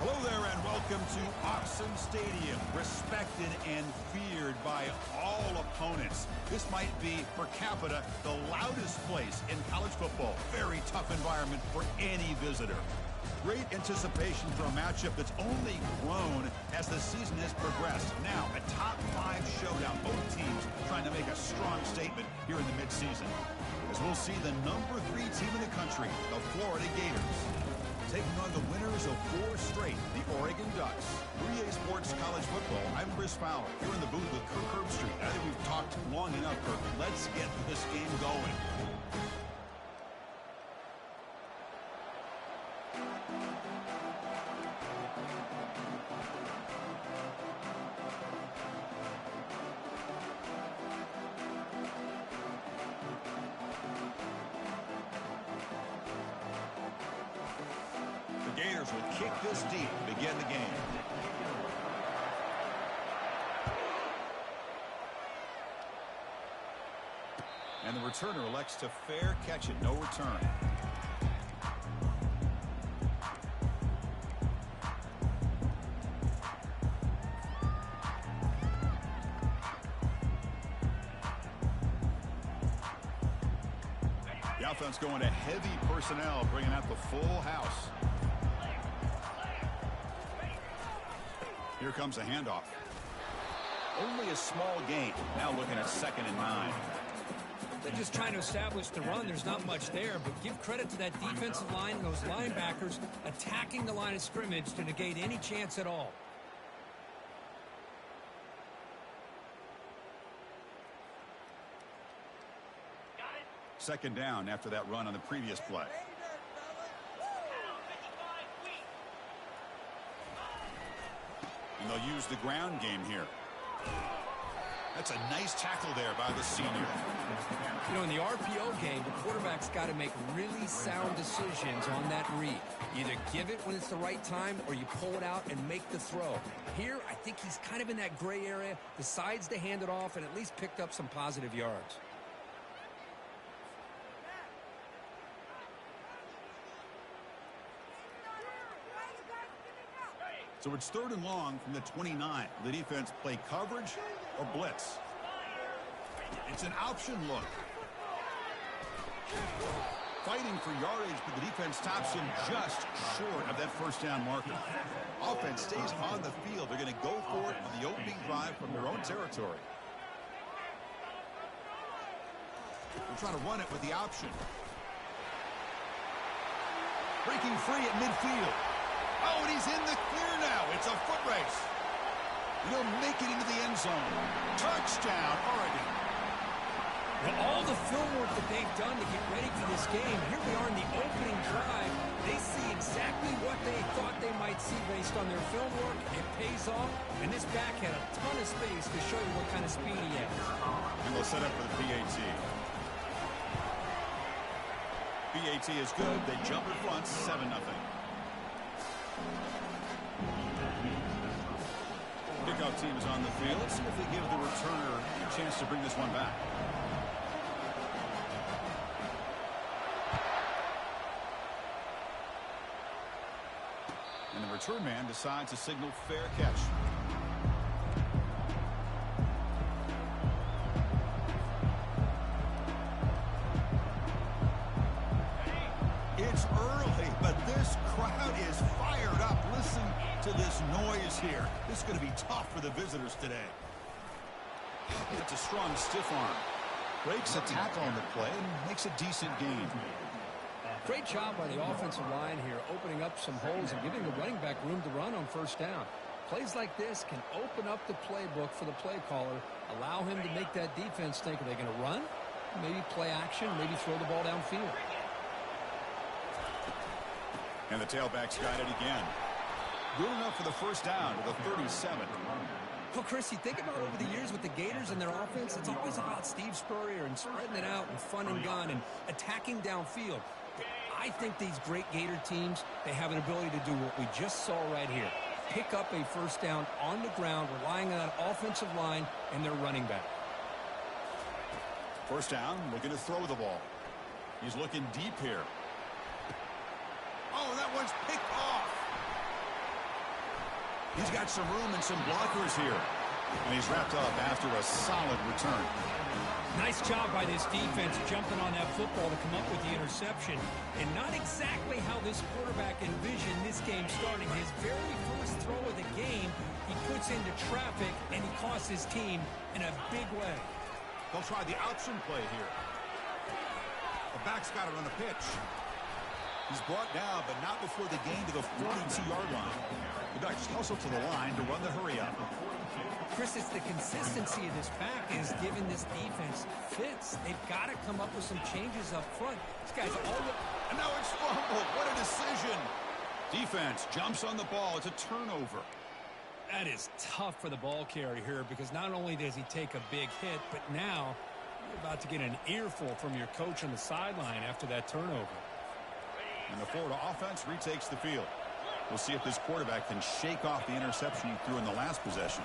Hello there and welcome to Awesome Stadium, respected and feared by all opponents. This might be, per capita, the loudest place in college football. Very tough environment for any visitor. Great anticipation for a matchup that's only grown as the season has progressed. Now, a top 5 showdown. Both teams trying to make a strong statement here in the midseason. As we'll see the number 3 team in the country, the Florida Gators, taking on the winners of 4 straight, the Oregon Ducks. 3A Sports College Football. I'm Chris Fowler, here in the booth with Kirk Herbstreit. I think we've talked long enough, Kirk. Let's get this game going. Gators will kick this deep to begin the game. And the returner elects to fair catch it, no return. The offense going to heavy personnel, bringing out the full house. Here comes a handoff. Only a small gain. Now looking at 2nd and 9. They're just trying to establish the run. There's not much there, but give credit to that defensive line and those linebackers attacking the line of scrimmage to negate any chance at all. Second down after that run on the previous play. And they'll use the ground game here. That's a nice tackle there by the senior. You know, in the RPO game, the quarterback's got to make really sound decisions on that read. Either give it when it's the right time or you pull it out and make the throw. Here, I think he's kind of in that gray area, decides to hand it off and at least picked up some positive yards. So it's 3rd and long from the 29. The defense play coverage or blitz. It's an option look. Fighting for yardage, but the defense stops him just short of that first down marker. Offense stays on the field. They're going to go for it on the opening drive from their own territory. They're trying to run it with the option. Breaking free at midfield. Oh, and he's in the clear now. It's a foot race. He'll make it into the end zone. Touchdown, Oregon. Well, all the film work that they've done to get ready for this game, here we are in the opening drive. They see exactly what they thought they might see based on their film work. It pays off, and this back had a ton of space to show you what kind of speed he has. And they'll set up for the PAT. PAT is good. They jump in front, 7-0. Kickoff team is on the field. Let's see if they give the returner a chance to bring this one back. And the return man decides to signal fair catch. It's early, but this crowd is fired up. Listen to this noise here. This is going to be tough for the visitors today. That's a strong stiff arm. Breaks a tackle on the play and makes a decent gain. Great job by the offensive line here, opening up some holes and giving the running back room to run on first down. Plays like this can open up the playbook for the play caller, allow him to make that defense think, are they going to run? Maybe play action, maybe throw the ball downfield. And the tailback's got it again. Good enough for the first down to the 37. Well, Chris, you think about over the years with the Gators and their offense, it's always about Steve Spurrier and spreading it out and fun and gun and attacking downfield. But I think these great Gator teams, they have an ability to do what we just saw right here. Pick up a first down on the ground, relying on that offensive line and their running back. First down, looking to throw the ball. He's looking deep here. Oh, that one's picked off. He's got some room and some blockers here. And he's wrapped up after a solid return. Nice job by this defense jumping on that football to come up with the interception. And not exactly how this quarterback envisioned this game starting. His very first throw of the game, he puts into traffic, and he costs his team in a big way. They'll try the option play here. The back's got it on the pitch. He's brought down, but not before the gain to the 42-yard line. The Ducks hustle to the line to run the hurry up. Chris, it's the consistency of this back is giving this defense fits. They've got to come up with some changes up front. This guy's all... And now it's fumbled. What a decision. Defense jumps on the ball. It's a turnover. That is tough for the ball carrier here because not only does he take a big hit, but now you're about to get an earful from your coach on the sideline after that turnover. And the Florida offense retakes the field. We'll see if this quarterback can shake off the interception he threw in the last possession.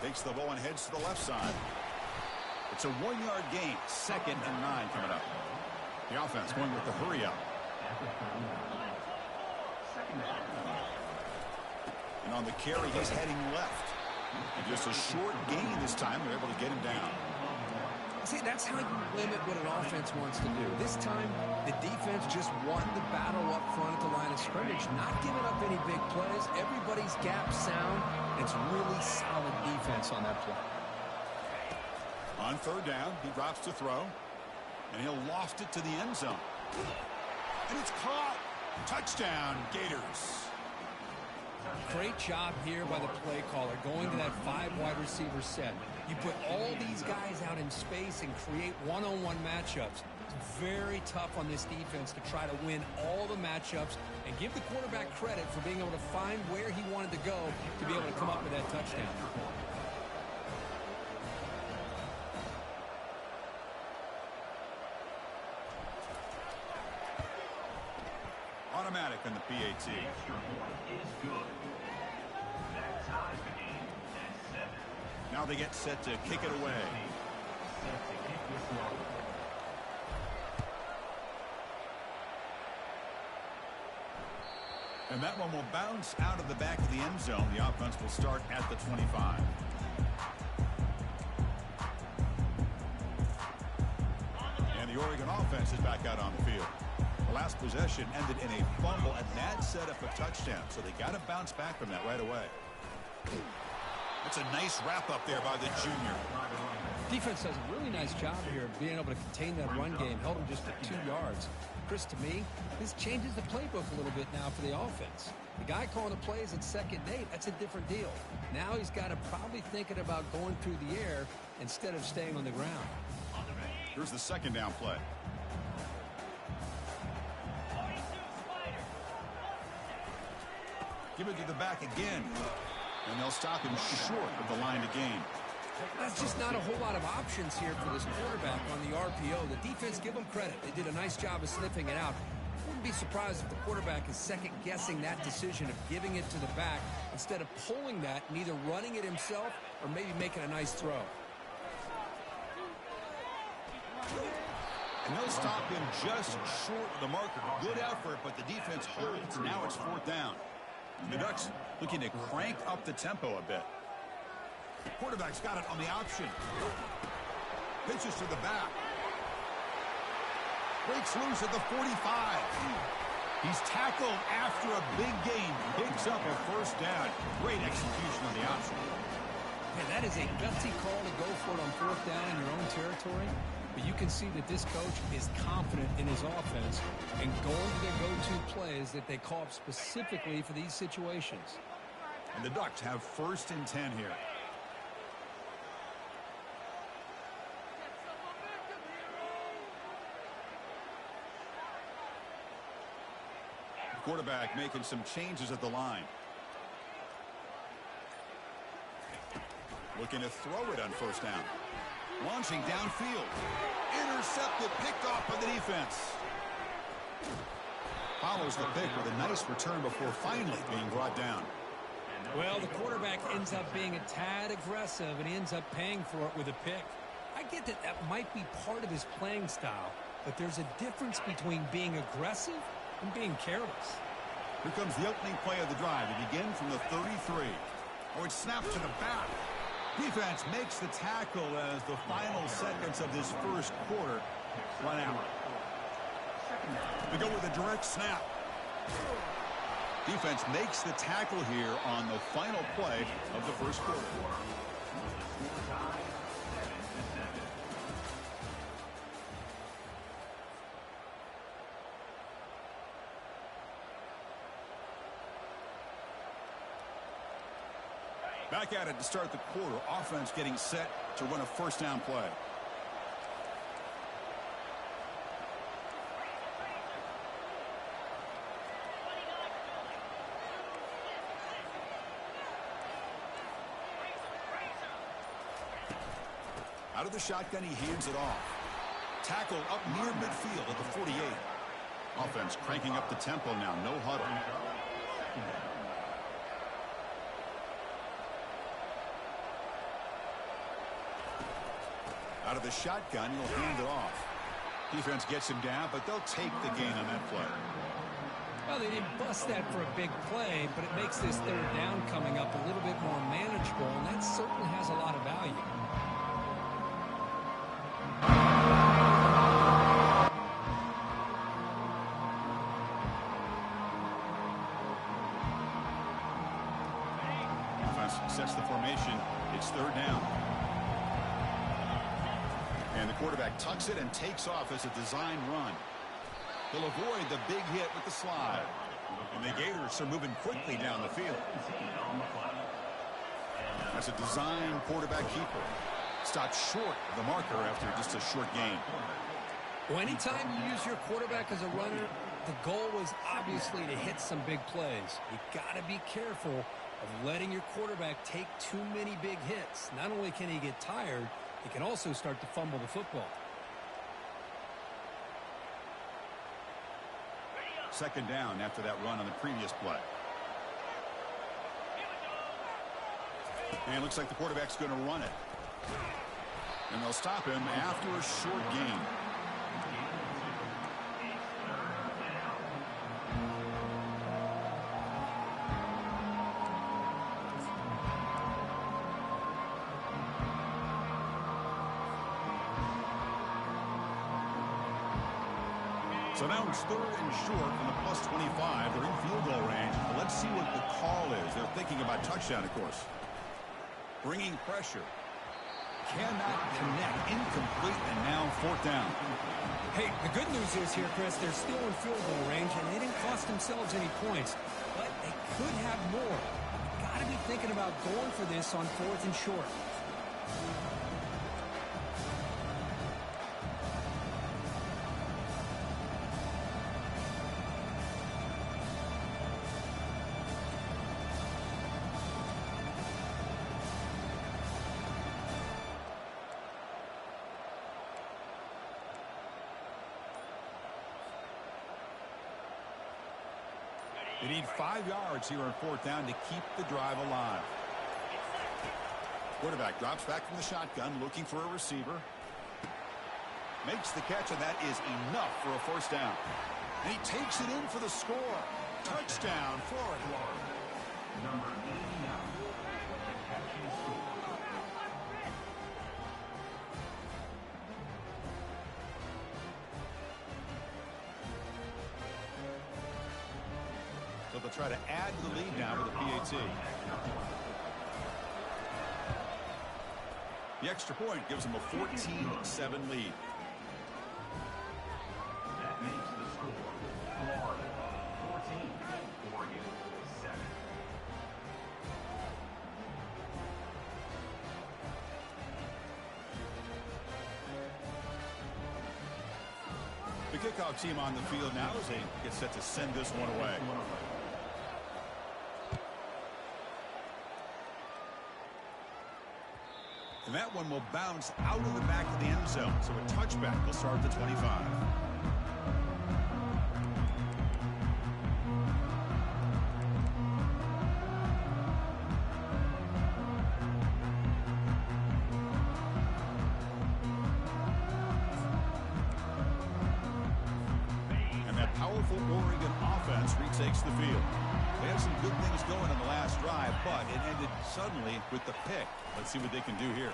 Takes the ball and heads to the left side. It's a 1-yard gain. 2nd and 9 coming up. The offense going with the hurry up. And on the carry, he's heading left. And just a short gain this time. They're able to get him down. See, that's how you limit what an offense wants to do. This time, the defense just won the battle up front at the line of scrimmage, not giving up any big plays. Everybody's gap sound. It's really solid defense on that play. On 3rd down, he drops to throw, and he'll loft it to the end zone. And it's caught. Touchdown, Gators. Great job here by the play caller, going to that 5 wide receiver set. You put all these guys out in space and create one-on-one matchups. It's very tough on this defense to try to win all the matchups and give the quarterback credit for being able to find where he wanted to go to be able to come up with that touchdown. Automatic on the PAT. Now they get set to kick it away. And that one will bounce out of the back of the end zone. The offense will start at the 25. And the Oregon offense is back out on the field. The last possession ended in a fumble, and that set up a touchdown. So they got to bounce back from that right away. That's a nice wrap up there by the junior. Defense does a really nice job here of being able to contain that run game. Held him just for 2 yards. Chris, to me, this changes the playbook a little bit now for the offense. The guy calling the plays at 2nd and 8, that's a different deal. Now he's got to probably thinking about going through the air instead of staying on the ground. Here's the 2nd down play. Give it to the back again. And they'll stop him short of the line to gain. That's just not a whole lot of options here for this quarterback on the RPO. The defense, give them credit. They did a nice job of sniffing it out. Wouldn't be surprised if the quarterback is second-guessing that decision of giving it to the back instead of pulling that and either running it himself or maybe making a nice throw. And they'll stop him just short of the marker. Good effort, but the defense holds. Now it's 4th down. The Ducks looking to crank up the tempo a bit. The quarterback's got it on the option. Pitches to the back. Breaks loose at the 45. He's tackled after a big gain. Picks up a 1st down. Great execution on the option. Man, that is a gutsy call to go for it on 4th down in your own territory. But you can see that this coach is confident in his offense and going to their go-to plays that they call up specifically for these situations. And the Ducks have 1st and 10 here. Quarterback making some changes at the line. Looking to throw it on 1st down. Launching downfield. Intercepted, picked off by the defense. Follows the pick with a nice return before finally being brought down. Well, the quarterback ends up being a tad aggressive, and he ends up paying for it with a pick. I get that that might be part of his playing style, but there's a difference between being aggressive and being careless. Here comes the opening play of the drive. It begins from the 33. Oh, it's snapped to the back. Defense makes the tackle as the final seconds of this first quarter run out. We go with a direct snap. Defense makes the tackle here on the final play of the first quarter. Back at it to start the quarter. Offense getting set to run a first down play. Out of the shotgun, he hands it off. Tackle up near midfield at the 48. Offense cranking up the tempo now. No huddle. Out of the shotgun, he'll hand it off. Defense gets him down, but they'll take the gain on that play. Well, they didn't bust that for a big play, but it makes this third down coming up a little bit more manageable, and that certainly has a lot of value. Sets the formation. It's third down. And the quarterback tucks it and takes off as a design run. He'll avoid the big hit with the slide. And the Gators are moving quickly down the field. That's a design quarterback keeper. Stopped short of the marker after just a short gain. Well, anytime you use your quarterback as a runner, the goal was obviously to hit some big plays. You got to be careful of letting your quarterback take too many big hits. Not only can he get tired, he can also start to fumble the football. Second down after that run on the previous play. And it looks like the quarterback's going to run it. And they'll stop him after a short gain. So now it's third and short from the plus 25. They're in field goal range. But let's see what the call is. They're thinking about touchdown, of course. Bringing pressure. Cannot connect. Incomplete, and now fourth down. Hey, the good news is here, Chris, they're still in field goal range, and they didn't cost themselves any points. But they could have more. Got to be thinking about going for this on fourth and short. They need 5 yards here on fourth down to keep the drive alive. Quarterback drops back from the shotgun, looking for a receiver. Makes the catch, and that is enough for a first down. And he takes it in for the score. Touchdown, Florida. Number 89. So they'll try to add to the lead now with a PAT. The extra point gives them a 14-7 lead. That makes the score Florida 14, Oregon 7. The kickoff team on the field now as they get set to send this one away. And that one will bounce out of the back of the end zone. So a touchback will start at the 25. And that powerful Oregon offense retakes the field. They had some good things going on the last drive, but it ended suddenly with the pick. Let's see what they can do here.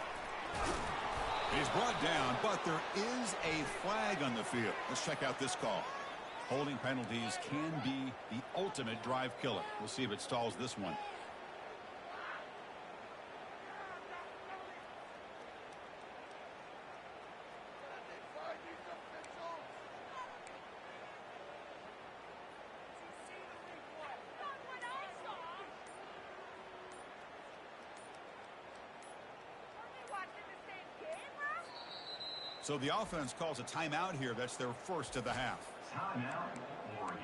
He's brought down, but there is a flag on the field. Let's check out this call. Holding penalties can be the ultimate drive killer. We'll see if it stalls this one. So the offense calls a timeout here. That's their first of the half. Timeout, Oregon.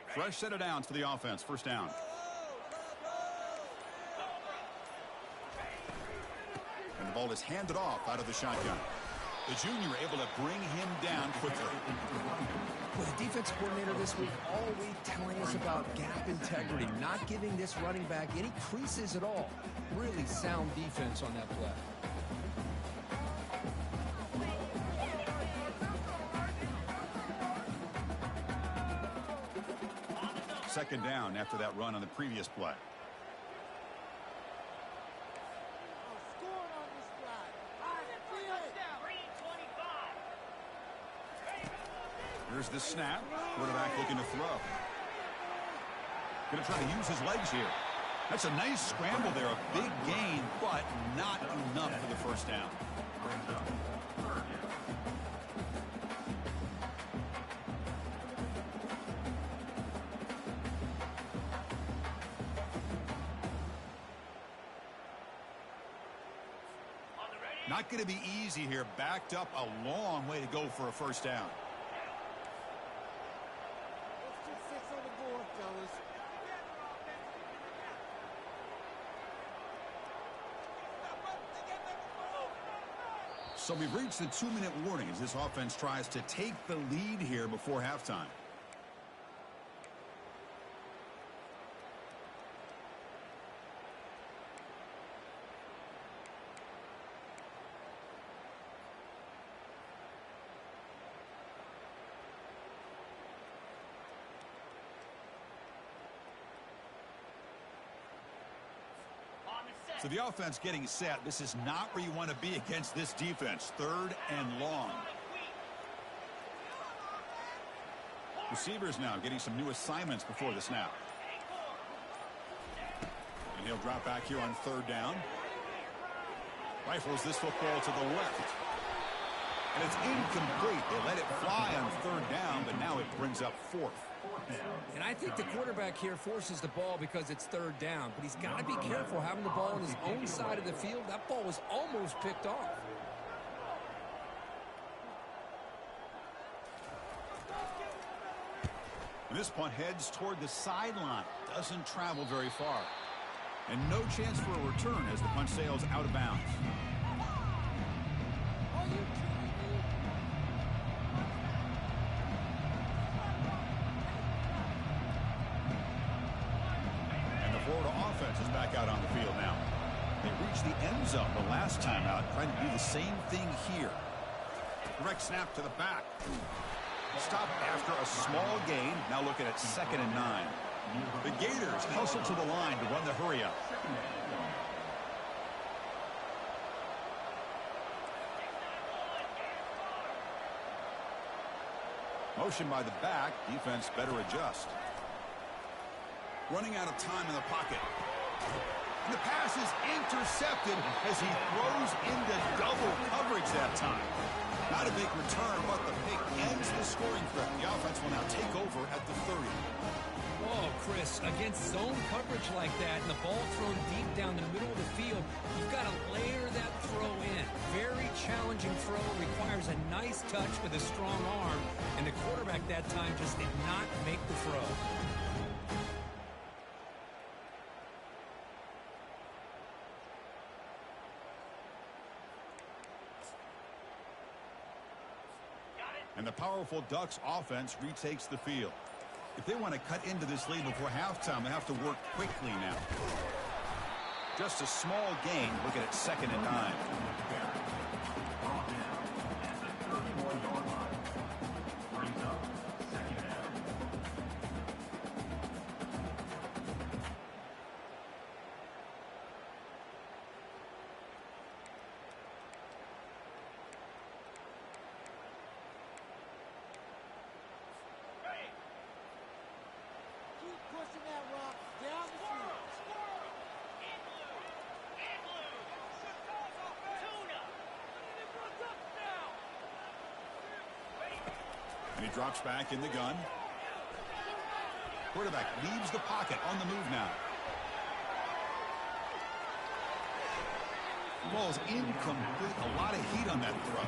Fresh set of downs for the offense. First down. And the ball is handed off out of the shotgun. The junior able to bring him down quickly. Well, the defense coordinator this week all week telling us about gap integrity, not giving this running back any creases at all. Really sound defense on that play. Second down after that run on the previous play. Here's the snap. Quarterback looking to throw. Going to try to use his legs here. That's a nice scramble there. A big gain, but not enough for the first down. Not going to be easy here. Backed up a long way to go for a first down. So we've reached the 2-minute warning as this offense tries to take the lead here before halftime. So the offense getting set. This is not where you want to be against this defense. Third and long. Receivers now getting some new assignments before the snap. And he'll drop back here on third down. Rifles this football to the left. And it's incomplete. They let it fly on third down, but now it brings up fourth. And I think the quarterback here forces the ball because it's third down. But he's got to be careful having the ball on his own side of the field. That ball was almost picked off. And this punt heads toward the sideline. Doesn't travel very far. And no chance for a return as the punt sails out of bounds. Is back out on the field now. They reached the end zone the last time out, trying to do the same thing here. Direct snap to the back. Stop after a small gain. Now looking at 2nd and 9. The Gators hustle to the line to run the hurry up. Motion by the back. Defense better adjust. Running out of time in the pocket. And the pass is intercepted as he throws into double coverage that time. Not a big return, but the pick ends the scoring threat. The offense will now take over at the 30. Oh, Chris, against zone coverage like that and the ball thrown deep down the middle of the field, you've got to layer that throw in. Very challenging throw, requires a nice touch with a strong arm, and the quarterback that time just did not make the throw. And the powerful Ducks offense retakes the field. If they want to cut into this lead before halftime, they have to work quickly now. Just a small gain. Looking at 2nd and 9. Pushing that rock down the field. And he drops back in the gun. Quarterback leaves the pocket on the move now. The ball is incomplete. A lot of heat on that throw.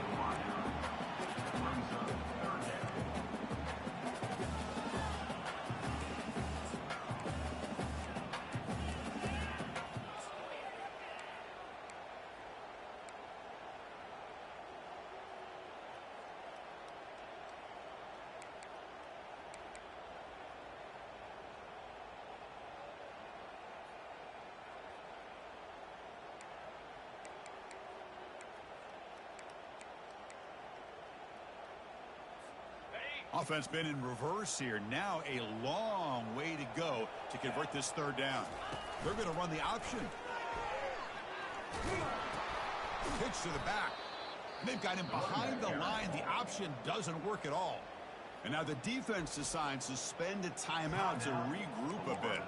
Offense been in reverse here. Now a long way to go to convert this 3rd down. They're going to run the option. Pitch to the back. They've got him behind the line. The option doesn't work at all. And now the defense decides to spend a timeout to regroup a bit.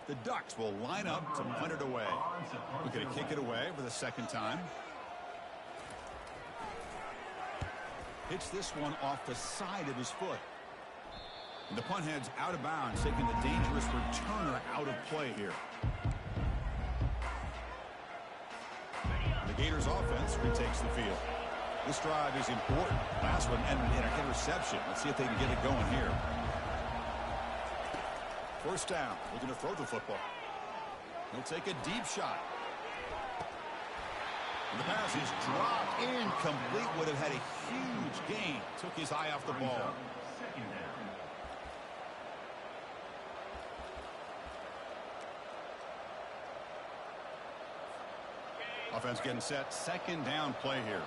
The Ducks will line up to punt it away. We're going to kick it away for the 2nd time. Hits this one off the side of his foot. And the punt heads out of bounds, taking the dangerous returner out of play here. The Gators offense retakes the field. This drive is important. Last one ended in an interception. Let's see if they can get it going here. 1st down. Looking to throw the football. He'll take a deep shot. And the pass is dropped. Incomplete. Would have had a huge gain. Took his eye off the ball. Offense getting set. 2nd down play here.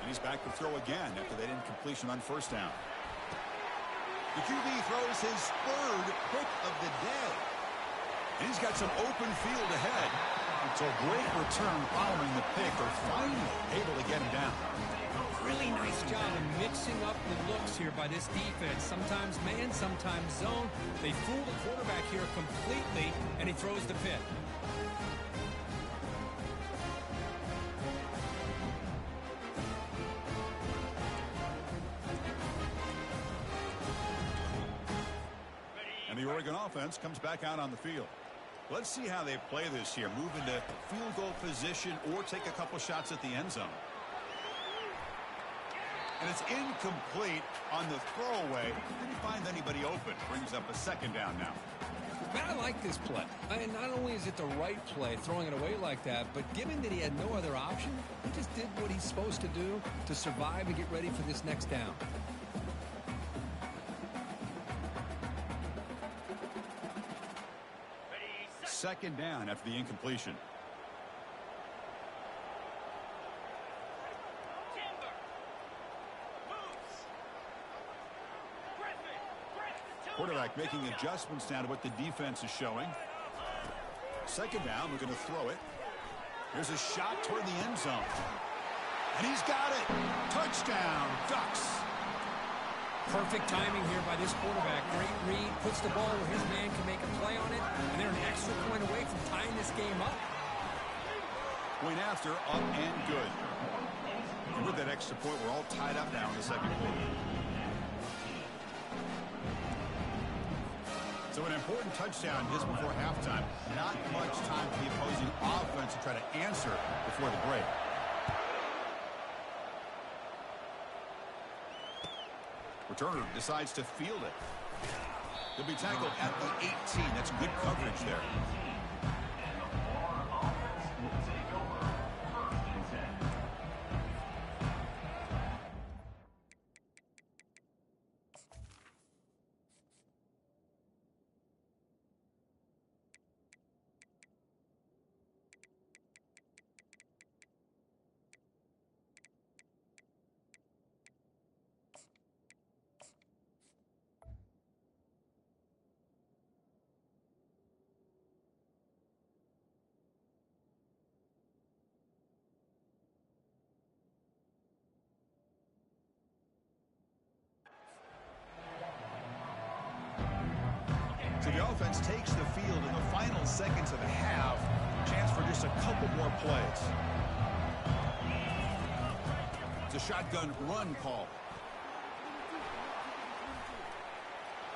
And he's back to throw again after that incompletion on 1st down. The QB throws his 3rd pick of the day. And he's got some open field ahead. So a great return following the pick. They're finally able to get him down. Really nice job of mixing up the looks here by this defense. Sometimes man, sometimes zone. They fool the quarterback here completely, and he throws the pick. And the Oregon offense comes back out on the field. Let's see how they play this here. Move into field goal position or take a couple shots at the end zone. And it's incomplete on the throwaway. Didn't find anybody open. Brings up a 2nd down now. Man, I like this play. And not only is it the right play, throwing it away like that, but given that he had no other option, he just did what he's supposed to do to survive and get ready for this next down. Second down after the incompletion. Quarterback making adjustments now to what the defense is showing. 2nd down, we're going to throw it. Here's a shot toward the end zone. And he's got it. Touchdown, Ducks. Perfect timing here by this quarterback. Great read, puts the ball where his man can make a play on it, and they're an extra point away from tying this game up. Point after, up and good. And with that extra point, we're all tied up now in the 2nd quarter. So an important touchdown just before halftime. Not much time for the opposing offense to try to answer before the break. Returner decides to field it. He'll be tackled at the 18. That's good coverage there. So the offense takes the field in the final seconds of the half. Chance for just a couple more plays. It's a shotgun run call.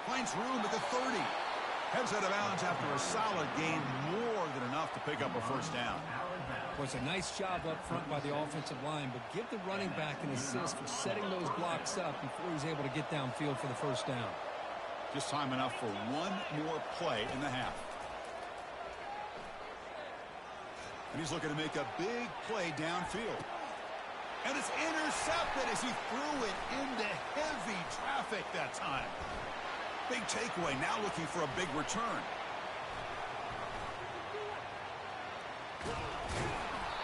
Finds room at the 30. Heads out of bounds after a solid gain, more than enough to pick up a first down. Well, it's a nice job up front by the offensive line, but give the running back an assist for setting those blocks up before he's able to get downfield for the first down. Just time enough for one more play in the half. And he's looking to make a big play downfield. And it's intercepted as he threw it into heavy traffic that time. Big takeaway, now looking for a big return.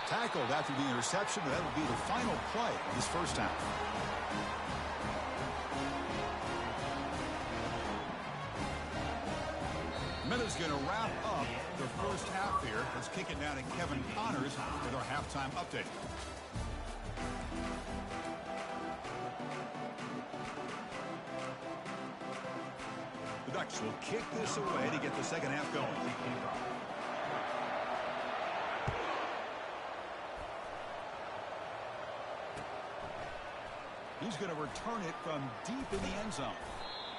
Tackled after the interception, and that'll be the final play of this first half. Minutes going to wrap up the first half here. Let's kick it down to Kevin Connors with our halftime update. The Ducks will kick this away to get the second half going. He's going to return it from deep in the end zone.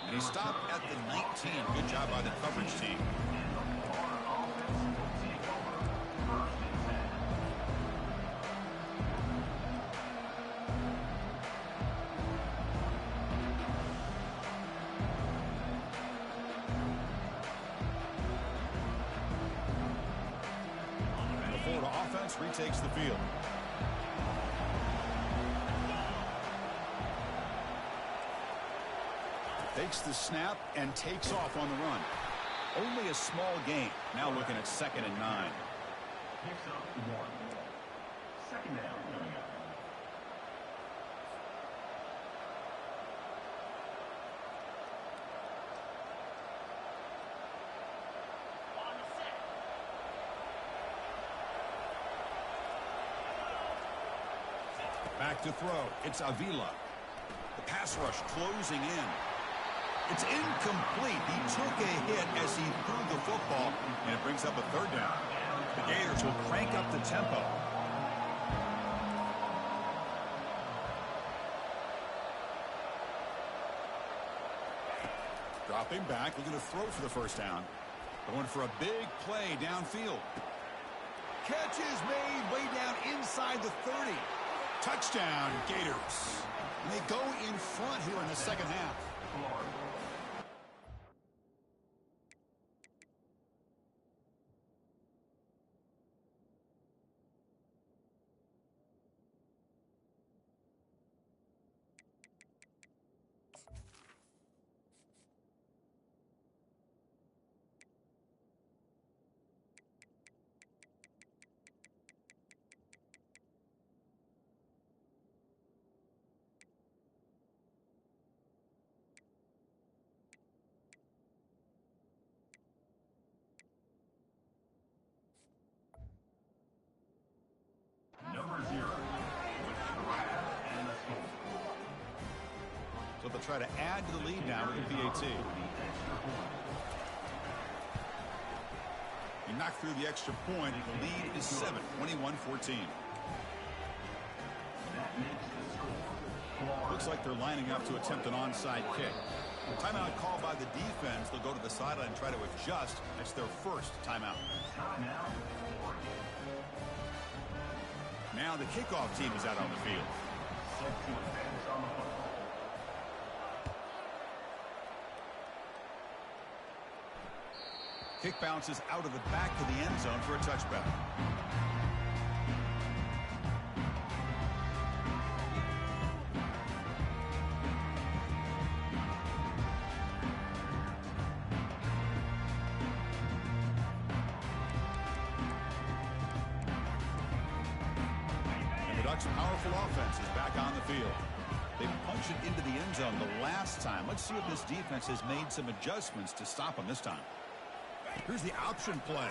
And he stopped at the 19. Good job by the coverage team. And the Florida offense retakes the field. Takes the snap and takes off on the run. Only a small gain. Now looking at 2nd and 9. Picks up 1. Second down coming up. Back to throw. It's Avila. The pass rush closing in. It's incomplete. He took a hit as he threw the football, and it brings up a 3rd down. The Gators will crank up the tempo. Dropping back, looking to throw for the first down. Going for a big play downfield. Catch is made way down inside the 30. Touchdown, Gators. And they go in front here in the second half. Number 0 with the grab and the score. So they'll try to add to the lead now with the PAT. He knocked through the extra point. The lead is 7, 21-14. That makes the score. Looks like they're lining up to attempt an onside kick. Timeout called by the defense. They'll go to the sideline and try to adjust. That's their first timeout. Timeout. Now the kickoff team is out on the field. Set to advance on the football. Kick bounces out of the back of the end zone for a touchback. Powerful offense is back on the field. They punched it into the end zone the last time. Let's see if this defense has made some adjustments to stop them this time. Here's the option play.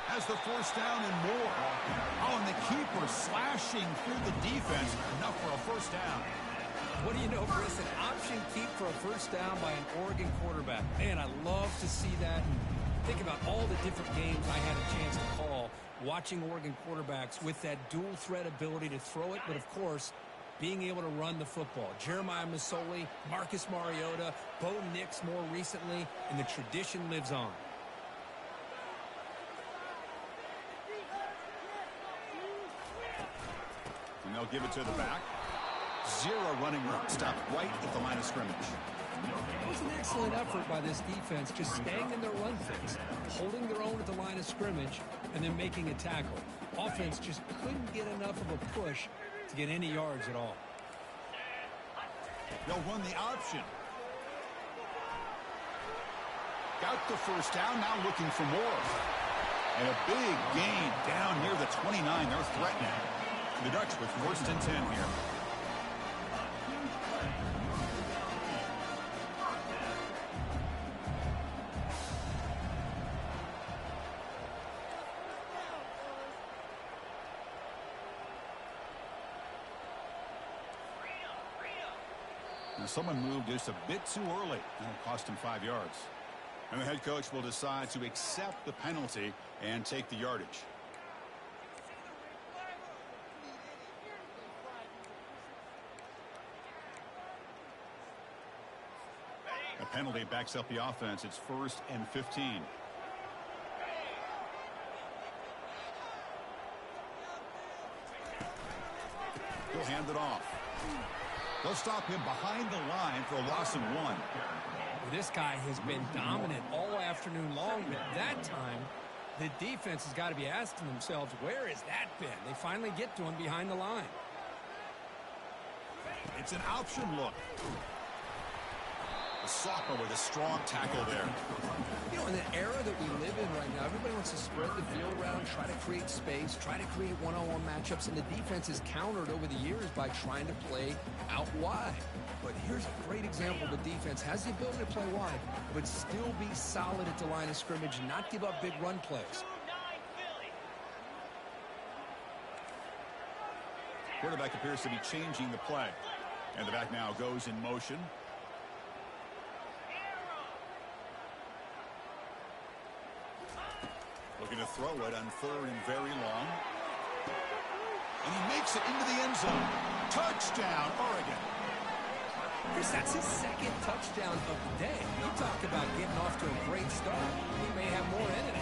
Has the first down and more. Oh, and the keeper slashing through the defense. Enough for a first down. What do you know, Chris? An option keep for a first down by an Oregon quarterback. Man, I love to see that. And think about all the different games I had a chance to call watching Oregon quarterbacks with that dual threat ability to throw it, but of course, being able to run the football. Jeremiah Masoli, Marcus Mariota, Bo Nix more recently, and the tradition lives on. And they'll give it to the back. Zero running room. Stopped right at the line of scrimmage. It was an excellent effort by this defense, just staying in their run fix, holding their own at the line of scrimmage, and then making a tackle. Offense just couldn't get enough of a push to get any yards at all. They'll run the option. Got the first down, now looking for more. And a big gain down near the 29. They're threatening. The Ducks with 1st and 10 here. Now someone moved just a bit too early, and it cost him 5 yards. And the head coach will decide to accept the penalty and take the yardage. A penalty backs up the offense. It's 1st and 15. He'll hand it off. They'll stop him behind the line for a loss of 1. Well, this guy has been dominant all afternoon long, but that time, the defense has got to be asking themselves, where has that been? They finally get to him behind the line. It's an option look. The sophomore with a strong tackle there. You know, in the era that we live in right now, everybody wants to spread the field around, try to create space, try to create one-on-one matchups, and the defense is countered over the years by trying to play out wide. But here's a great example. The defense has the ability to play wide, but still be solid at the line of scrimmage and not give up big run plays. Quarterback appears to be changing the play. And the back now goes in motion. Looking to throw it on 3rd and very long. And he makes it into the end zone. Touchdown, Oregon. Chris, that's his 2nd touchdown of the day. You talk about getting off to a great start. He may have more in it.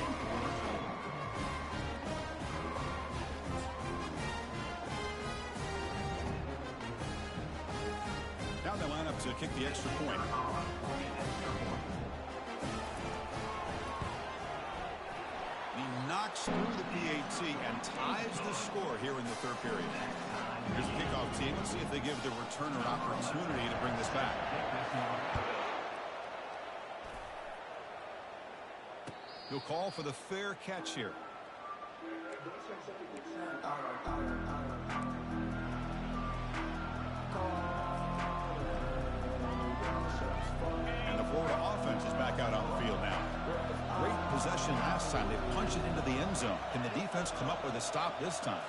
Now they line up to kick the extra point. He knocks through the PAT and ties the score here in the 3rd period. Here's the kickoff team. Let's see if they give the returner an opportunity to bring this back. He'll call for the fair catch here. And the Florida offense is back out on the field now. Great possession last time. They punched it into the end zone. Can the defense come up with a stop this time?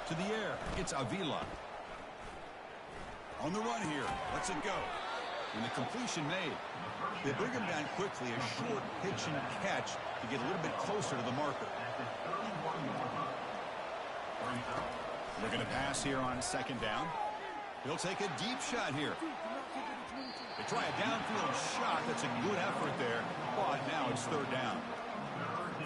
To the air, it's Avila. On the run here, lets it go. And the completion made. They bring him down quickly, a short pitch and catch to get a little bit closer to the marker. They're going to pass here on 2nd down. He'll take a deep shot here. They try a downfield shot. That's a good effort there. But now it's 3rd down.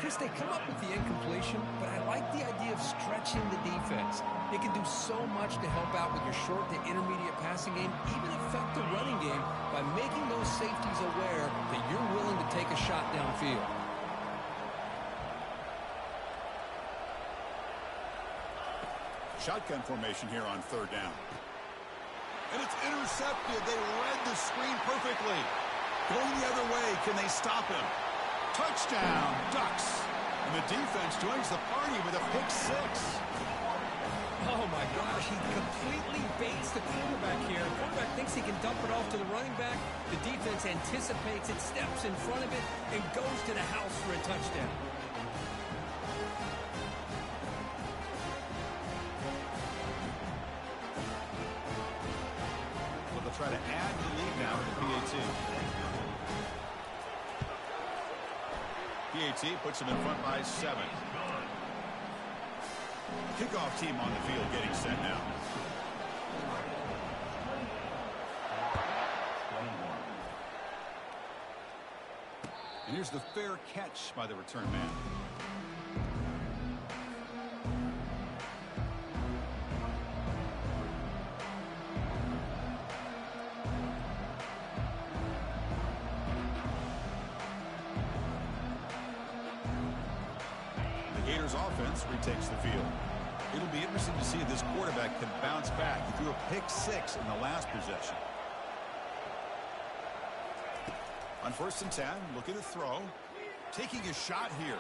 Chris, they come up with the incompletion, but I like the idea of stretching the defense. It can do so much to help out with your short to intermediate passing game, even affect the running game by making those safeties aware that you're willing to take a shot downfield. Shotgun formation here on 3rd down. And it's intercepted. They read the screen perfectly. Going the other way. Can they stop him? Touchdown, Ducks. And the defense joins the party with a pick 6. Oh, my gosh. He completely baits the quarterback here. The quarterback thinks he can dump it off to the running back. The defense anticipates it, steps in front of it, and goes to the house for a touchdown. They'll try to add to the lead now with the PAT. PAT puts them in front by 7. Kickoff team on the field getting set now. And here's the fair catch by the return man. The Gators offense retakes the field. It'll be interesting to see if this quarterback can bounce back. He threw a pick 6 in the last possession. On 1st and 10, look at the throw. Taking a shot here.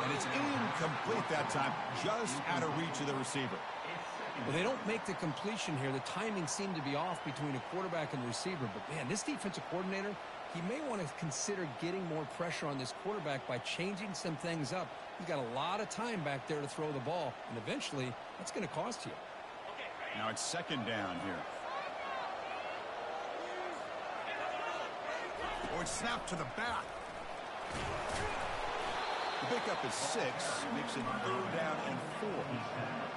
And it's incomplete that time, just out of reach of the receiver. Well, they don't make the completion here. The timing seemed to be off between a quarterback and the receiver. But, man, this defensive coordinator, he may want to consider getting more pressure on this quarterback by changing some things up. He's got a lot of time back there to throw the ball. And eventually, that's going to cost you. Now it's 2nd down here. Oh, it's snapped to the back. The pickup is 6, makes it 3rd down and 4.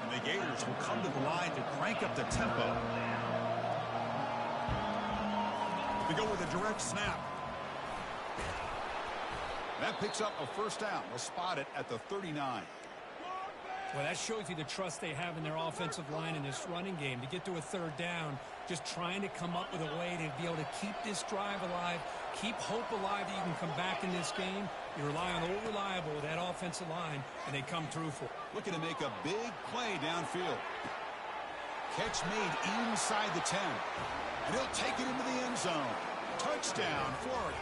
And the Gators will come to the line to crank up the tempo. They go with a direct snap. That picks up a 1st down. They'll spot it at the 39. Well, that shows you the trust they have in their offensive line in this running game. To get to a 3rd down, just trying to come up with a way to be able to keep this drive alive, keep hope alive that you can come back in this game. You rely on old reliable, that offensive line, and they come through for it. Looking to make a big play downfield. Catch made inside the 10. And he'll take it into the end zone. Touchdown, Florida.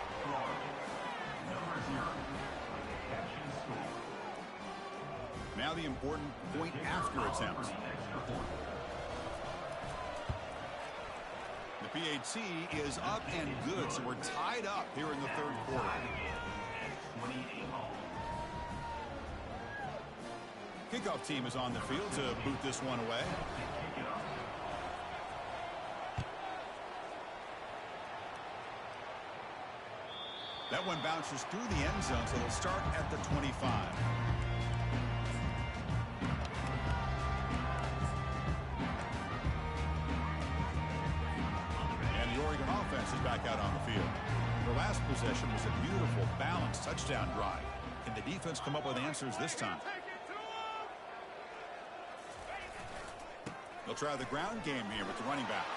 Now the important point after attempt. The PAT is up and good, so we're tied up here in the 3rd quarter. Kickoff team is on the field to boot this one away. That one bounces through the end zone, so it'll start at the 25. Is back out on the field. Their last possession was a beautiful, balanced touchdown drive. Can the defense come up with answers this time? They'll try the ground game here with the running back.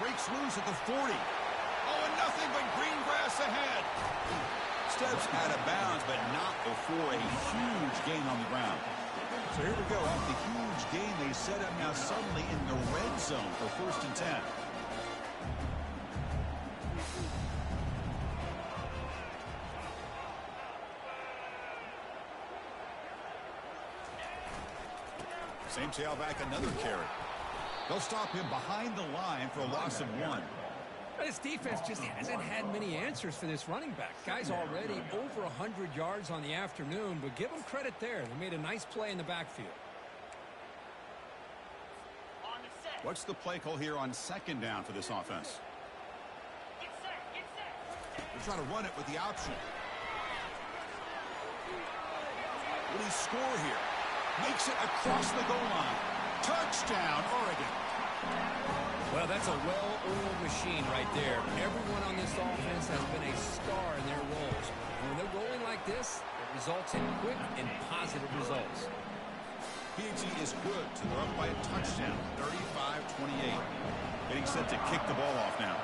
Breaks loose at the 40. Oh, and nothing but green grass ahead. Steps out of bounds, but not before a huge gain on the ground. So here we go. After the huge gain, they set up now suddenly in the red zone for 1st and 10. Same tailback, another carry. They'll stop him behind the line for a loss of 1. This defense just hasn't had many answers for this running back. Guy's already over 100 yards on the afternoon, but give them credit there. They made a nice play in the backfield. What's the play call here on 2nd down for this offense? They're trying to run it with the option. Will he score here? Makes it across the goal line. Touchdown, Oregon. Well, that's a well-oiled machine right there. Everyone on this offense has been a star in their roles. And when they're rolling like this, it results in quick and positive results. PAT is good, so they're up by a touchdown, 35-28. Getting set to kick the ball off now.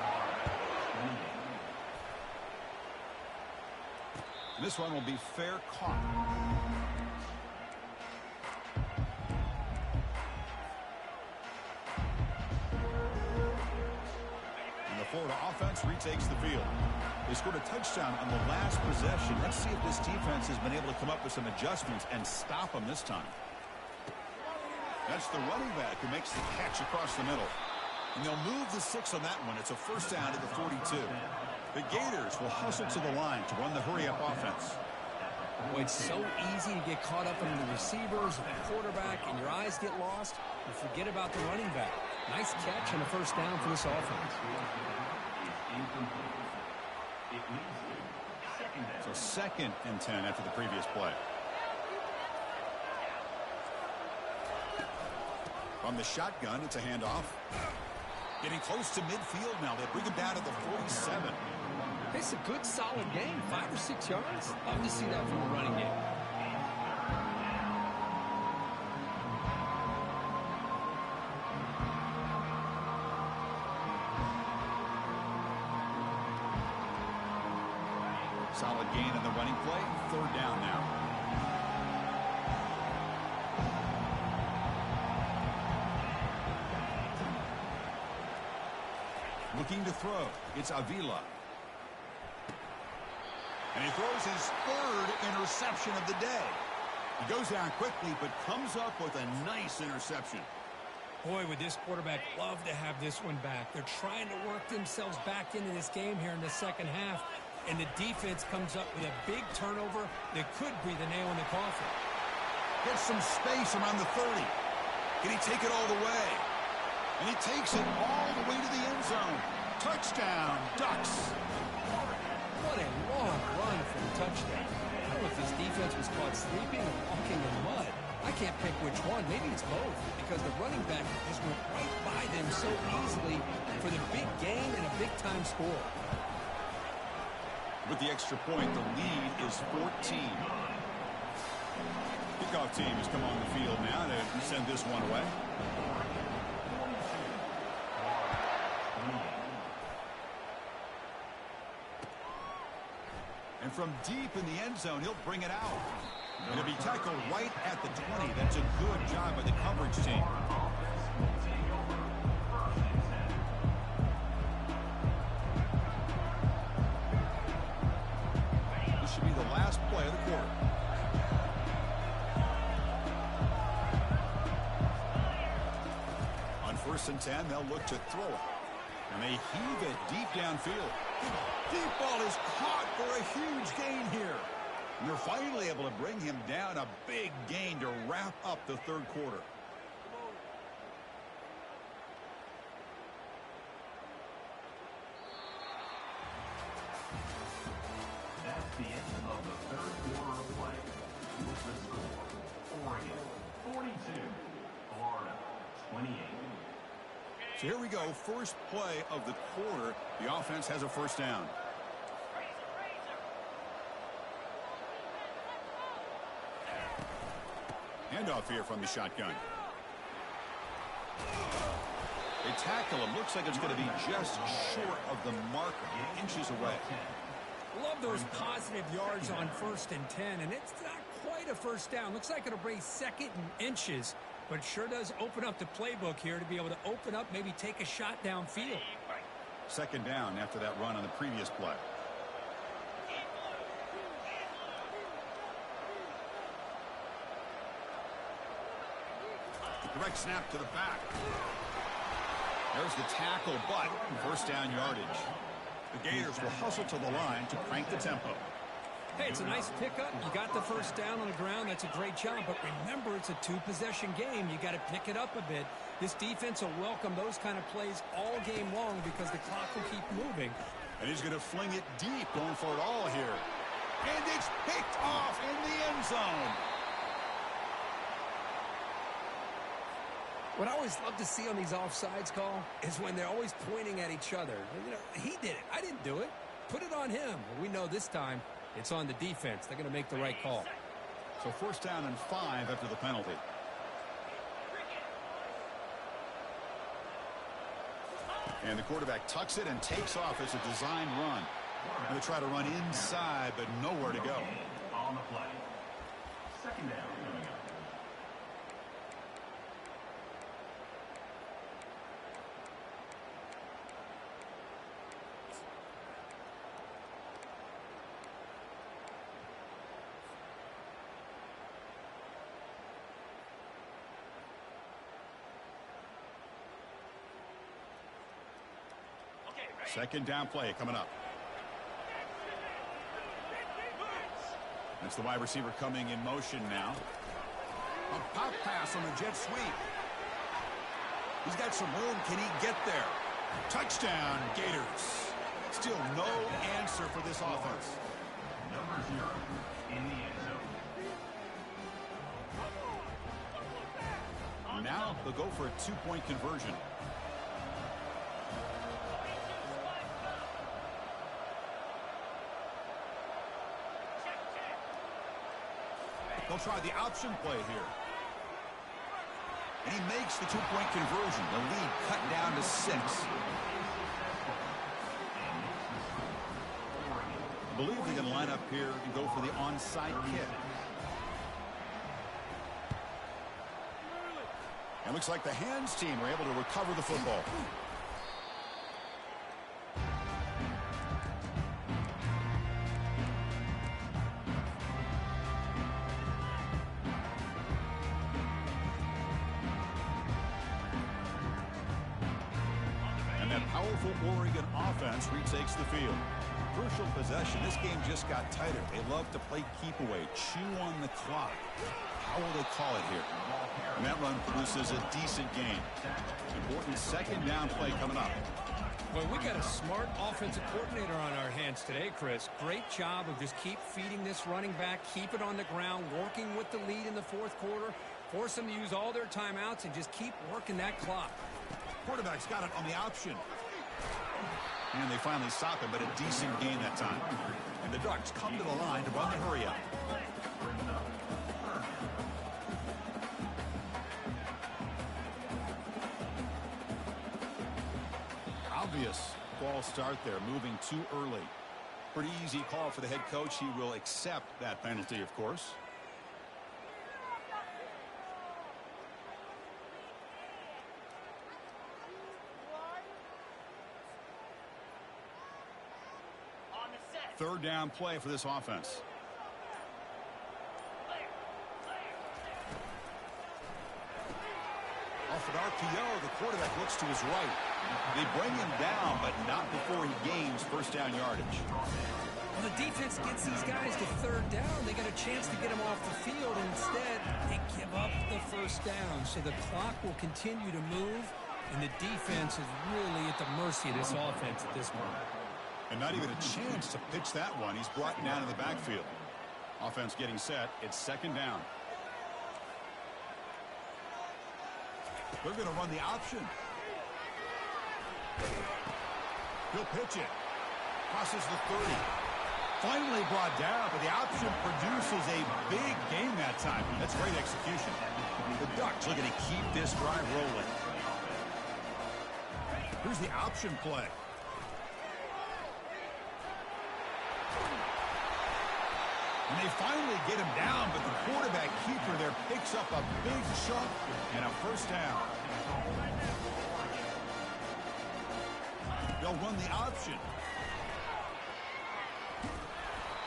And this one will be fair caught. Florida offense retakes the field. They scored a touchdown on the last possession. Let's see if this defense has been able to come up with some adjustments and stop them this time. That's the running back who makes the catch across the middle. And they'll move the 6 on that one. It's a 1st down at the 42. The Gators will hustle to the line to run the hurry-up offense. Well, it's so easy to get caught up in the receivers or the quarterback, and your eyes get lost. You forget about the running back. Nice catch and a first down for this offense. So 2nd and 10 after the previous play. From the shotgun, it's a handoff. Getting close to midfield now. They bring him down to the 47. It's a good, solid game. 5 or 6 yards. Love to see that from a running game. Solid gain in the running play. 3rd down now. Looking to throw. It's Avila. And he throws his 3rd interception of the day. He goes down quickly, but comes up with a nice interception. Boy, would this quarterback love to have this one back. They're trying to work themselves back into this game here in the second half. And the defense comes up with a big turnover that could be the nail in the coffin. Gets some space around the 30. Can he take it all the way? And he takes it all the way to the end zone. Touchdown, Ducks. What a long run for a touchdown. I don't know if this defense was caught sleeping or walking in mud. I can't pick which one. Maybe it's both, because the running back just went right by them so easily for the big gain and a big-time score. With the extra point, the lead is 14. Kickoff team has come on the field now to send this one away. And from deep in the end zone, he'll bring it out. It'll be tackled right at the 20. That's a good job by the coverage team. This should be the last play of the quarter. On 1st and 10, they'll look to throw it. And they heave it deep downfield. Deep ball is caught for a huge gain here. And they're finally able to bring him down. A big gain to wrap up the 3rd quarter. That's the end of the 3rd quarter of play. With the score, Oregon 42, Florida 28. So here we go. First play of the quarter. The offense has a first down. Handoff here from the shotgun. They tackle him. Looks like it's going to be just short of the mark, inches away. Love those positive yards on 1st and 10, and it's not quite a first down. Looks like it'll bring 2nd and inches, but sure does open up the playbook here to be able to open up, maybe take a shot downfield. 2nd down after that run on the previous play. Direct snap to the back. There's the tackle, but first down yardage. The Gators will hustle to the line to crank the tempo. Hey, it's a nice pickup. You got the first down on the ground. That's a great job. But remember, it's a 2-possession game. You got to pick it up a bit. This defense will welcome those kind of plays all game long because the clock will keep moving. And he's going to fling it deep, going for it all here. And it's picked off in the end zone. What I always love to see on these offsides call is when they're always pointing at each other. You know, he did it. I didn't do it. Put it on him. We know this time it's on the defense. They're going to make the right call. So 1st down and 5 after the penalty. And the quarterback tucks it and takes off as a design run. Going to try to run inside, but nowhere to go. On the play. 2nd down. Second down play coming up. That's the wide receiver coming in motion now. A pop pass on the jet sweep. He's got some room. Can he get there? Touchdown, Gators. Still no answer for this offense. Number 0 in the end zone. Now they'll go for a 2-point conversion. They'll try the option play here. And he makes the 2-point conversion. The lead cut down to 6. I believe they're going to line up here and go for the onside kick. And looks like the hands team were able to recover the football. And that powerful Oregon offense retakes the field. Crucial possession. This game just got tighter. They love to play keep away, chew on the clock. How will they call it here? And that run produces a decent gain. Important second down play coming up. Well, we got a smart offensive coordinator on our hands today, Chris. Great job of just keep feeding this running back, keep it on the ground, working with the lead in the fourth quarter, force them to use all their timeouts, and just keep working that clock. Quarterback's got it on the option. And they finally stop him, but a decent gain that time. And the Ducks come to the line to run the hurry up. Obvious false start there, moving too early. Pretty easy call for the head coach. He will accept that penalty, of course. Third down play for this offense. Off an RPO, the quarterback looks to his right. They bring him down, but not before he gains first down yardage. Well, the defense gets these guys to third down. They got a chance to get them off the field, and instead they give up the first down. So the clock will continue to move, and the defense is really at the mercy of this offense at this point. And not even a chance to pitch that one. He's brought down in the backfield. Offense getting set. It's second down. They're going to run the option. He'll pitch it. Crosses the 30. Finally brought down, but the option produces a big game that time. That's great execution. The Ducks looking to keep this drive rolling. Here's the option play. And they finally get him down, but the quarterback keeper there picks up a big chunk and a first down. They'll run the option.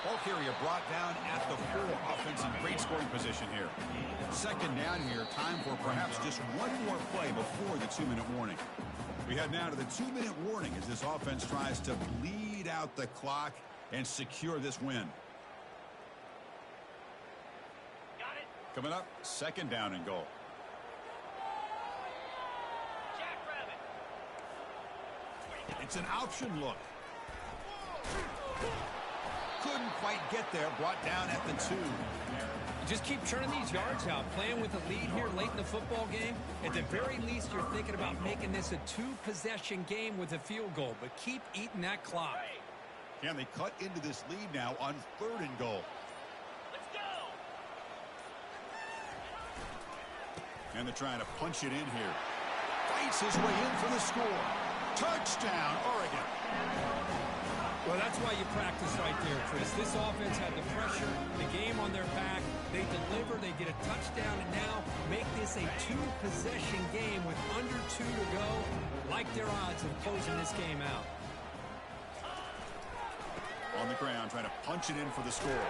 Ball carrier brought down at the 4. Offense in great scoring position here. Second down here. Time for perhaps just one more play before the 2-minute warning. We head now to the 2-minute warning as this offense tries to bleed out the clock and secure this win. Coming up, second down and goal. It's an option look. Couldn't quite get there. Brought down at the 2. Just keep churning these yards out. Playing with a lead here late in the football game. At the very least, you're thinking about making this a 2-possession game with a field goal. But keep eating that clock. Can they cut into this lead now on 3rd and goal? And they're trying to punch it in here. Fights his way in for the score. Touchdown, Oregon. Well, that's why you practice right there, Chris. This offense had the pressure, the game on their back. They deliver, they get a touchdown, and now make this a 2-possession game with under 2 to go. Like their odds of closing this game out. On the ground, trying to punch it in for the score.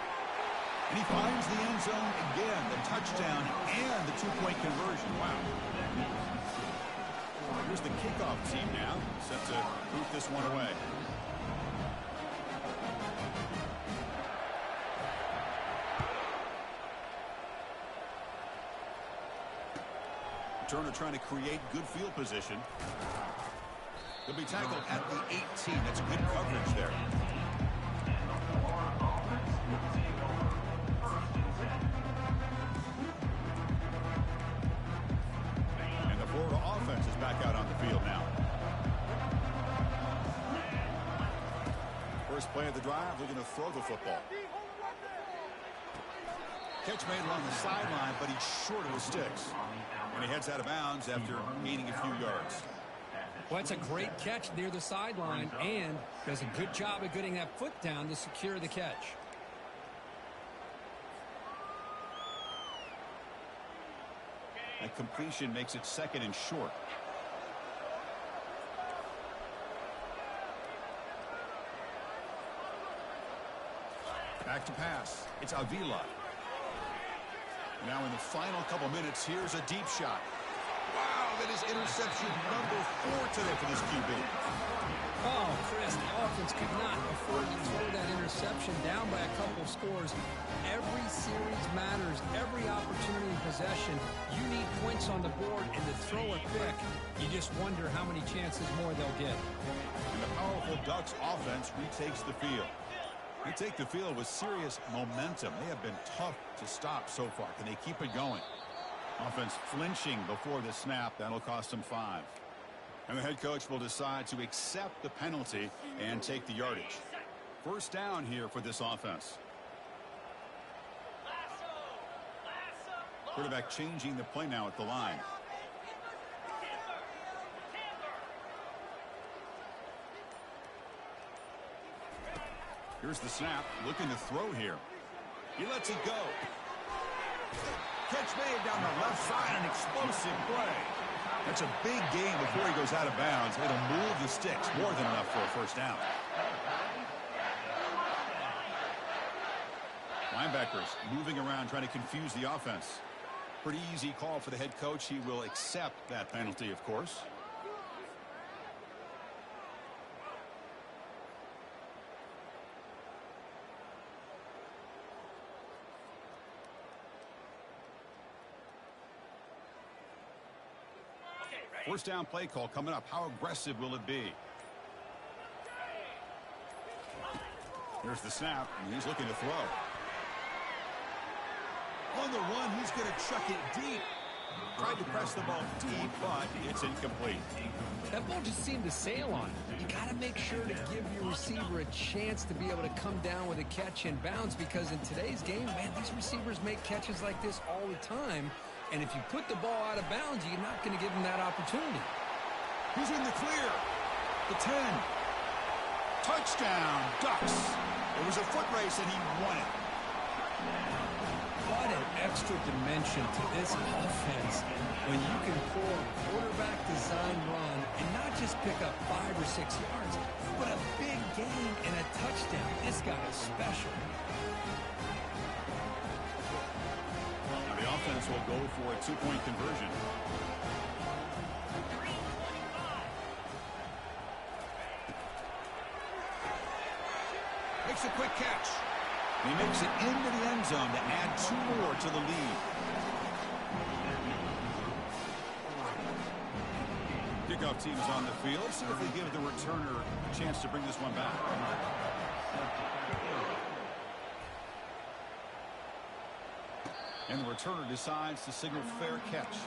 And he finds the end zone again, the touchdown and the 2-point conversion. Wow. Here's the kickoff team now, set to boot this one away. Turner trying to create good field position. He'll be tackled at the 18. That's good coverage there. And the Florida offense is back out on the field now. First play of the drive, they're going to throw the football. Catch made along the sideline, but he's short of the sticks. And he heads out of bounds after gaining a few yards. Well, it's a great catch near the sideline, and does a good job of getting that foot down to secure the catch. That completion makes it second and short. Back to pass. It's Avila. Now in the final couple minutes, here's a deep shot. Wow, that is interception number 4 today for this QB. Oh, Chris, the offense could not afford to throw that interception down by a couple of scores. Every series matters. Every opportunity in possession. You need points on the board, and to throw a pick, you just wonder how many chances more they'll get. And the powerful Ducks offense retakes the field. They take the field with serious momentum. They have been tough to stop so far. Can they keep it going? Offense flinching before the snap. That'll cost them 5. And the head coach will decide to accept the penalty and take the yardage. First down here for this offense. Quarterback changing the play now at the line. Here's the snap, looking to throw here. He lets it go. Catch made down the left side, an explosive play. That's a big gain before he goes out of bounds. It'll move the sticks, more than enough for a first down. Linebackers moving around, trying to confuse the offense. Pretty easy call for the head coach. He will accept that penalty, of course. First down play call coming up. How aggressive will it be? Here's the snap, and he's looking to throw. On the run, he's going to chuck it deep. Tried to press the ball deep, but it's incomplete. That ball just seemed to sail on it. You got to make sure to give your receiver a chance to be able to come down with a catch in bounds, because in today's game, man, these receivers make catches like this all the time. And if you put the ball out of bounds, you're not going to give them that opportunity. He's in the clear. The 10. Touchdown, Ducks. It was a foot race, and he won it. What an extra dimension to this offense when you can pull a quarterback design run and not just pick up 5 or 6 yards, but a big gain and a touchdown. This guy is special. Now the offense will go for a 2-point conversion. Makes a quick catch. He makes it into the end zone to add 2 more to the lead. Kickoff team is on the field. See if they give the returner a chance to bring this one back. And the returner decides to signal fair catch.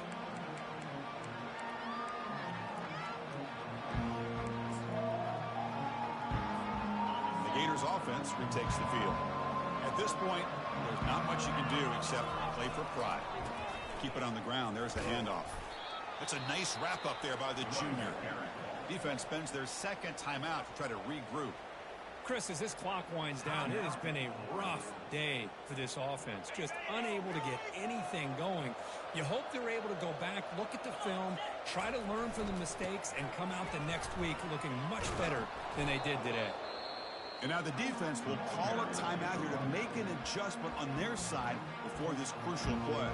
The Gators offense retakes the field. At this point, there's not much you can do except play for pride. Keep it on the ground. There's the handoff. That's a nice wrap-up there by the junior. Defense spends their second timeout to try to regroup. Chris, as this clock winds down, it has been a rough day for this offense. Just unable to get anything going. You hope they're able to go back, look at the film, try to learn from the mistakes, and come out the next week looking much better than they did today. And now the defense will call a timeout here to make an adjustment on their side before this crucial play.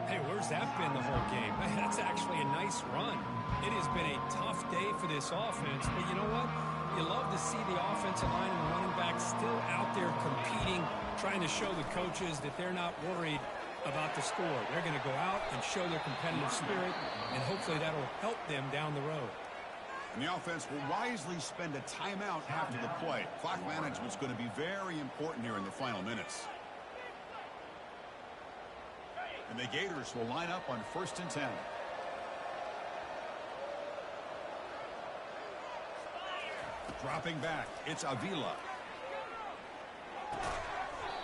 Hey, where's that been the whole game? That's actually a nice run. It has been a tough day for this offense, but you know what? You love to see the offensive line and the running backs still out there competing, trying to show the coaches that they're not worried about the score. They're going to go out and show their competitive spirit, and hopefully that'll help them down the road. And the offense will wisely spend a timeout after the play. Clock management's going to be very important here in the final minutes. And the Gators will line up on 1st and 10. Dropping back, it's Avila.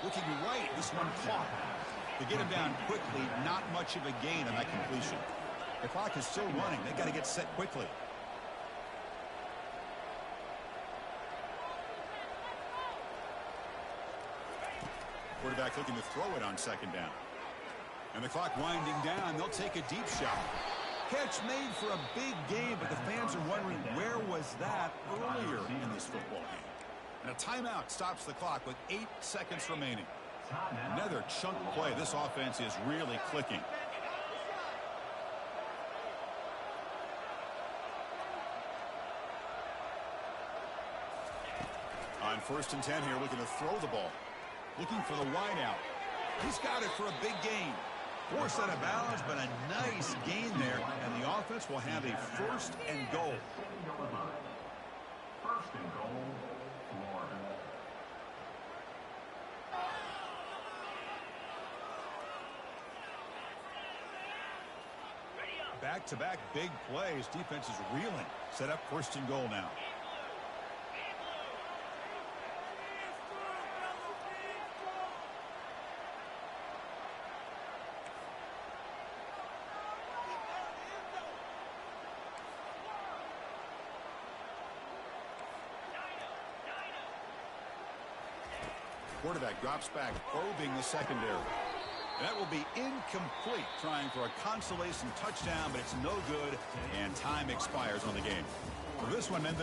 Looking right, this one caught. To get him down quickly, not much of a gain on that completion. The clock is still running. They've got to get set quickly. Quarterback looking to throw it on 2nd down. And the clock winding down. They'll take a deep shot. Catch made for a big game, but the fans are wondering where was that earlier in this football game. And a timeout stops the clock with 8 seconds remaining. Another chunk play. This offense is really clicking. On 1st and 10 here, looking to throw the ball. Looking for the wide out. He's got it for a big gain. Forced out of bounds, but a nice gain there. And the offense will have a 1st and goal. 1st and goal, Florida. Back-to-back big plays. Defense is reeling. Set up 1st and goal now. Quarterback drops back, probing the secondary. And that will be incomplete, trying for a consolation touchdown, but it's no good, and time expires on the game. Well, this one ended up